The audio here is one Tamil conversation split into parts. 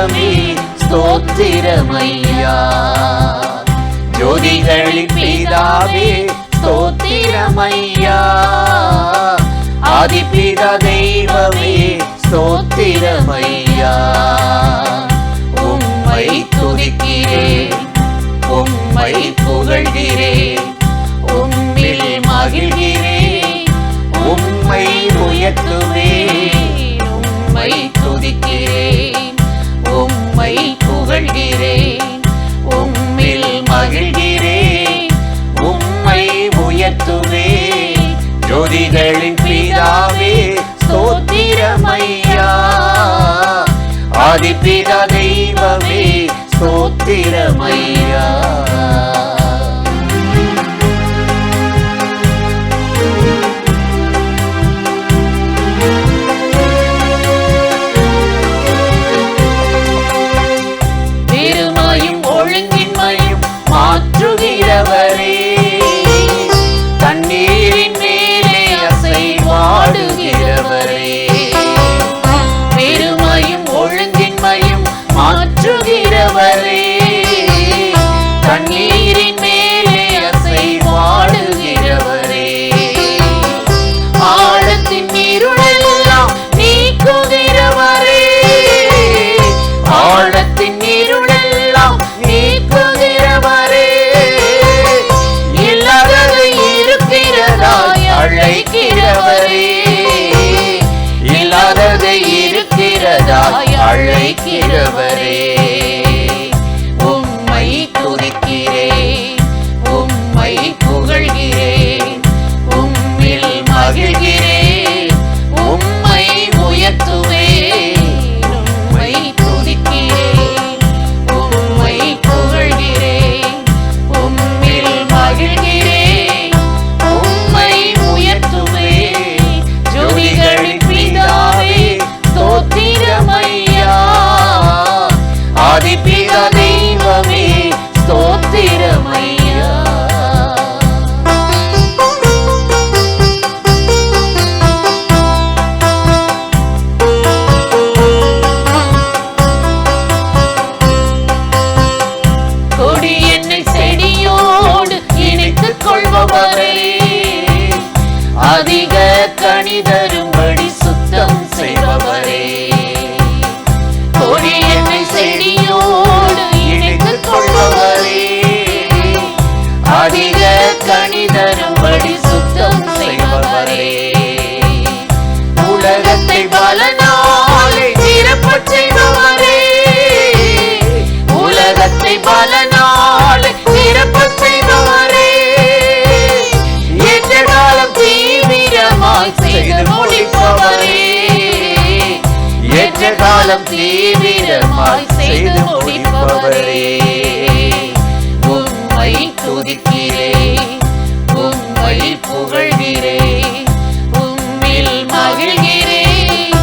தெய்வமே ஸ்தோத்திரமையா. ஜோதிகளின் பிதாவே ஸ்தோத்திரமையா. ஆதிபிதா தெய்வமே ஸ்தோத்திரமையா. உம்மை துதிக்கிறேன், உம்மை புகழ்கிறேன், உம்மில் மகிழ்கிறேன், உம்மை உயர்த்துவேன். உம்மை துதிக்கிறேன், உம்மை புகழ்கிறேன், உம்மில் மகிழ்கிறேன், உம்மை உயர்த்துவேன். ஜோதிகளின் பிதாவே ஸ்தோத்திரமையா. ஆதிபிதா தெய்வமே ஸ்தோத்திரமையா. பெருமையும் ஒழுங்கின்மையும் மாற்றுகிறவரே, தண்ணீரின் மேலே அசைவாடுகிறவரே. பெருமையும் ஒழுங்கின்மையும் மாற்றுகிறவரே, தண்ணீரின் மேலே அசைவாடுகிறவரே. ஆழத்தின் இருளெல்லாம் நீக்குகிறவரே, ஆழத்தின் இருளெல்லாம் நீக்குகிறவரே. இல்லாததை இருக்கிறதாய் அழைக்கிறவரே, இல்லாததை இருக்கிறதாய் அழைக்கிறவரே. உம்மை துதிக்கிறேன், உம்மை புகழ்கிறேன், உம்மில் மகிழ்கிறேன், உம்மை உயர்த்துவேன். உம்மை துதிக்கிறேன், உம்மை புகழ்கிறேன், உம்மில் மகிழ்கிறேன், உம்மை உயர்த்துவேன். ஜோதிகளின் பிதாவே ஸ்தோத்திரமையா. ஆதிபிதா தெய்வமே ஸ்தோத்திரமையா. கொடி என்னை செடியோடு இணைத்துக் கொள்பவரே, அதிக கனி தரும்படி சுத்தம் செய்பவரே. கொடி என்னை செடியோடு இணைத்துக் கொள்பவரே, அதிக கனி தரும்படி சுத்தம் செய்பவரே. உலகத்தை பலனாலே நிரப்பச் செய்பவரே, உலகத்தை பலனாலே நிரப்பச் செய்பவரே. ஏற்ற காலம் தீவிரமாய் செய்து முடிப்பவரே, ஏற்ற காலம் தீவிரமாய் செய்து முடிப்பவரே. உம்மை துதிக்கிறேன், உம்மை புகழ்கிறேன், உம்மில் மகிழ்கிறேன்,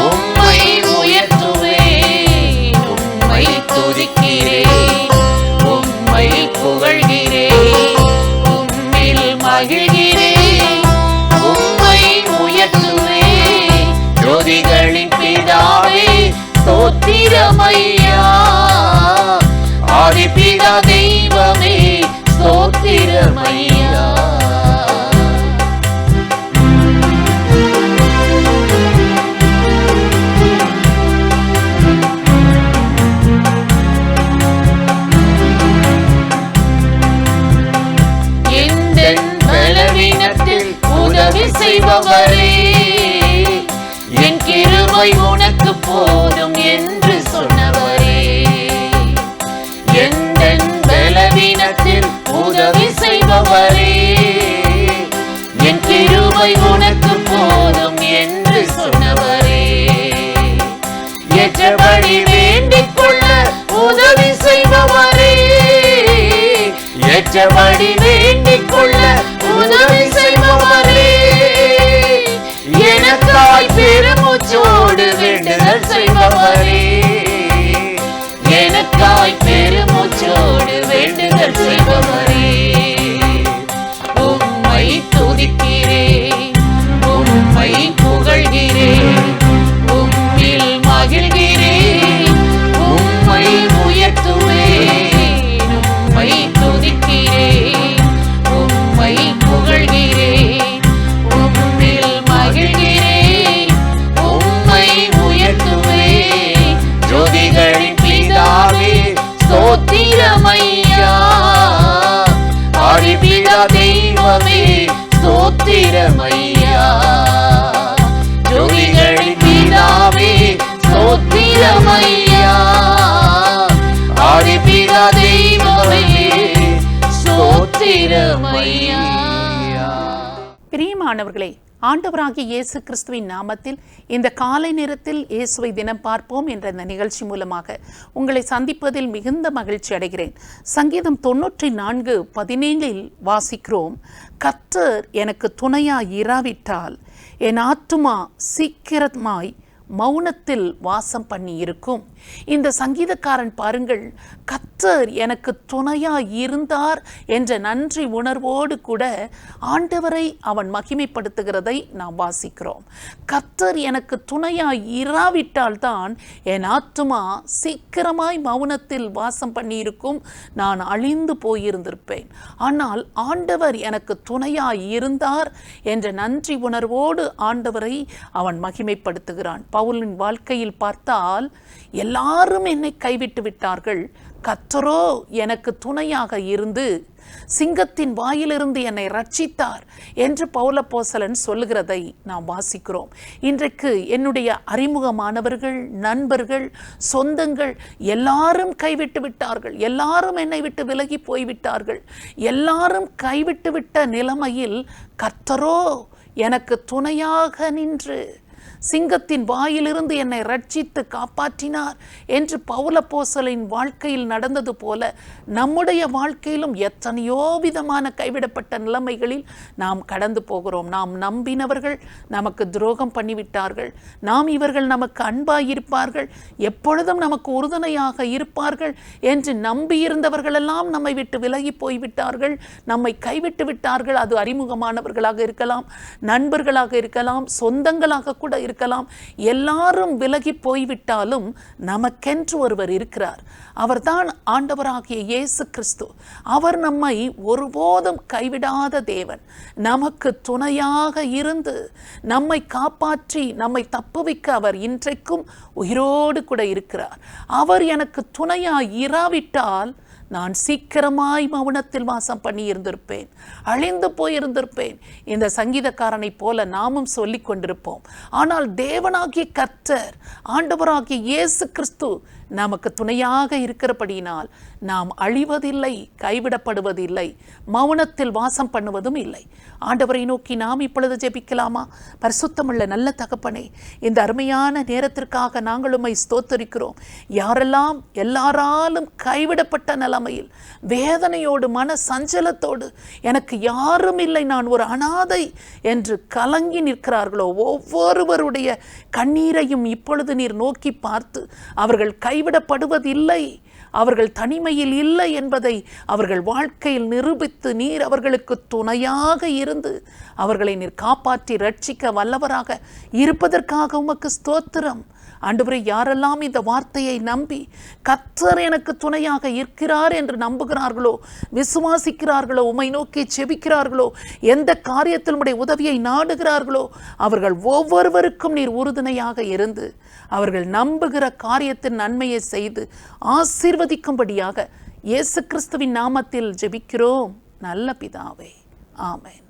உம்மை உயர்த்துவேன். உம்மை துதிக்கிறேன், உம்மை புகழ்கிறேன், உம்மில் மகிழ்கிறேன், உம்மை உயர்த்துவேன். ஜோதிகளின் பிதாவே ஸ்தோத்திரமையா. ஆதிபிதா தெய்வமே ஸ்தோத்திரமையா. எந்தன் பலவீனத்தில் உதவி செய்பவரே, என் கிருபை உனக்கு போதும் என்று சொன்னவரே. எந்தன் பலவீனத்தில் உதவி செய்பவரே, என் கிருபை உனக்கு போதும் என்று சொன்னவரே. ஏற்றபடி வேண்டிக் கொள்ள உதவி செய்பவரே, ஏற்றபடி வேண்டிக் கொள்ள உதவி செய்பவரே. எனக்காய் பெருமூச்சோடு வேண்டுதல் செய்பவரே, எனக்காய் பெருமூச்சோடு வேண்டுதல் செய்பவரே. உம்மை துதிக்கிறேன், உம்மை புகழ்கிறேன், உம்மில் மகிழ்கிறேன், நேரமையா. பிரியமானவர்களே, ஆண்டவராகிய இயேசு கிறிஸ்துவின் நாமத்தில் இந்த காலை நேரத்தில் இயேசுவை தினம் பார்ப்போம் என்ற இந்த நிகழ்ச்சி மூலமாக உங்களை சந்திப்பதில் மிகுந்த மகிழ்ச்சி அடைகிறேன். சங்கீதம் 94:17 வாசிக்கிறோம், கர்த்தர் எனக்கு துணையாய் இராவிட்டால் என் ஆத்துமா சீக்கிரமாய் மௌனத்தில் வாசம் பண்ணி இருக்கும். இந்த சங்கீதக்காரன் பாருங்கள், கர்த்தர் எனக்கு துணையாய் இருந்தார் என்ற நன்றி உணர்வோடு கூட ஆண்டவரை அவன் மகிமைப்படுத்துகிறதை நாம் வாசிக்கிறோம். கர்த்தர் எனக்கு துணையாய் இராவிட்டால் தான் என் ஆத்துமா சீக்கிரமாய் மௌனத்தில் வாசம் பண்ணியிருக்கும், நான் அழிந்து போயிருந்திருப்பேன். ஆனால் ஆண்டவர் எனக்கு துணையாய் இருந்தார் என்ற நன்றி உணர்வோடு ஆண்டவரை அவன் மகிமைப்படுத்துகிறான். பவுலின் வாழ்க்கையில் பார்த்தால், எல்லாரும் என்னை கைவிட்டு விட்டார்கள், கர்த்தரோ எனக்கு துணையாக இருந்து சிங்கத்தின் வாயிலிருந்து என்னை ரட்சித்தார் என்று பவுலப்போஸ்தலன் சொல்லுகிறதை நாம் வாசிக்கிறோம். இன்றைக்கு என்னுடைய அறிமுகமானவர்கள், நண்பர்கள், சொந்தங்கள் எல்லாரும் கைவிட்டு விட்டார்கள், எல்லாரும் என்னை விட்டு விலகி போய்விட்டார்கள். எல்லாரும் கைவிட்டு விட்ட நிலைமையில் கர்த்தரோ எனக்கு துணையாக நின்று சிங்கத்தின் வாயிலிருந்து என்னை ரட்சித்து காப்பாற்றினார் என்று பவுலப்போஸ்தலனின் வாழ்க்கையில் நடந்தது போல நம்முடைய வாழ்க்கையிலும் எத்தனையோ விதமான கைவிடப்பட்ட நிலைமைகளில் நாம் கடந்து போகிறோம். நாம் நம்பினவர்கள் நமக்கு துரோகம் பண்ணிவிட்டார்கள், இவர்கள் நமக்கு அன்பாயிருப்பார்கள், எப்பொழுதும் நமக்கு உறுதுணையாக இருப்பார்கள் என்று நம்பியிருந்தவர்களெல்லாம் நம்மை விட்டு விலகி போய்விட்டார்கள், நம்மை கைவிட்டு விட்டார்கள். அது அறிமுகமானவர்களாக இருக்கலாம், நண்பர்களாக இருக்கலாம், சொந்தங்களாக கூட இருக்கலாம். எல்லாரும் விலகி போய்விட்டாலும் நமக்கென்று ஒருவர் இருக்கிறார். அவர்தான் ஆண்டவராகிய இயேசு கிறிஸ்து. அவர் நம்மை ஒருபோதும் கைவிடாத தேவன். நமக்கு துணையாக இருந்து நம்மை காப்பாற்றி நம்மை தப்புவிக்க அவர் இன்றைக்கும் உயிரோடு கூட இருக்கிறார். அவர் எனக்கு துணையாய் இராவிட்டால் நான் சீக்கிரமாய் மௌனத்தில் வாசம் பண்ணி இருந்திருப்பேன், அழிந்து போயிருந்திருப்பேன். இந்த சங்கீதக்காரனை போல நாமும் சொல்லிக் கொண்டிருப்போம். ஆனால் தேவனாகிய கர்த்தர், ஆண்டவராகிய இயேசு கிறிஸ்து நமக்கு துணையாக இருக்கிறபடியினால் நாம் அழிவதில்லை, கைவிடப்படுவதில்லை, மௌனத்தில் வாசம் பண்ணுவதும் இல்லை. ஆண்டவரை நோக்கி நாம் இப்பொழுது ஜெபிக்கலாமா? பரிசுத்தமுள்ள நல்ல தகப்பனே, இந்த அருமையான நேரத்திற்காக நாங்கள் உம்மை ஸ்தோத்தரிக்கிறோம். யாரெல்லாம் எல்லாராலும் கைவிடப்பட்ட நிலைமையில் வேதனையோடு மன சஞ்சலத்தோடு எனக்கு யாரும் இல்லை, நான் ஒரு அனாதை என்று கலங்கி நிற்கிறார்களோ, ஒவ்வொருவருடைய கண்ணீரையும் இப்பொழுது நீர் நோக்கி பார்த்து அவர்கள் கைவிடப்படுவதில்லை, அவர்கள் தனிமையில் இல்லை என்பதை அவர்கள் வாழ்க்கையில் நிரூபித்து நீர் அவர்களுக்கு துணையாக இருந்து அவர்களை நீர் காப்பாற்றி ரட்சிக்க வல்லவராக இருப்பதற்காக உமக்கு ஸ்தோத்திரம். ஆண்டவரே, யாரெல்லாம் இந்த வார்த்தையை நம்பி கர்த்தர் எனக்கு துணையாக இருக்கிறார் என்று நம்புகிறார்களோ, விசுவாசிக்கிறார்களோ, உம்மை நோக்கி செபிக்கிறார்களோ, எந்த காரியத்தில் உம்முடைய உதவியை நாடுகிறார்களோ, அவர்கள் ஒவ்வொருவருக்கும் நீர் உறுதுணையாக இருந்து அவர்கள் நம்புகிற காரியத்தின் நன்மையை செய்து ஆசீர்வதிக்கும்படியாக இயேசு கிறிஸ்துவின் நாமத்தில் ஜெபிக்கிறோம் நல்ல பிதாவே, ஆமென்.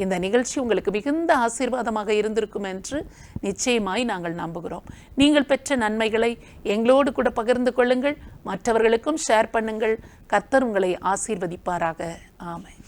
இந்த நிகழ்ச்சி உங்களுக்கு மிகுந்த ஆசீர்வாதமாக இருந்திருக்கும் என்று நிச்சயமாய் நாங்கள் நம்புகிறோம். நீங்கள் பெற்ற நன்மைகளை எங்களோடு கூட பகிர்ந்து கொள்ளுங்கள், மற்றவர்களுக்கும் ஷேர் பண்ணுங்கள். கர்த்தர் உங்களை ஆசீர்வதிப்பாராக. ஆமென்.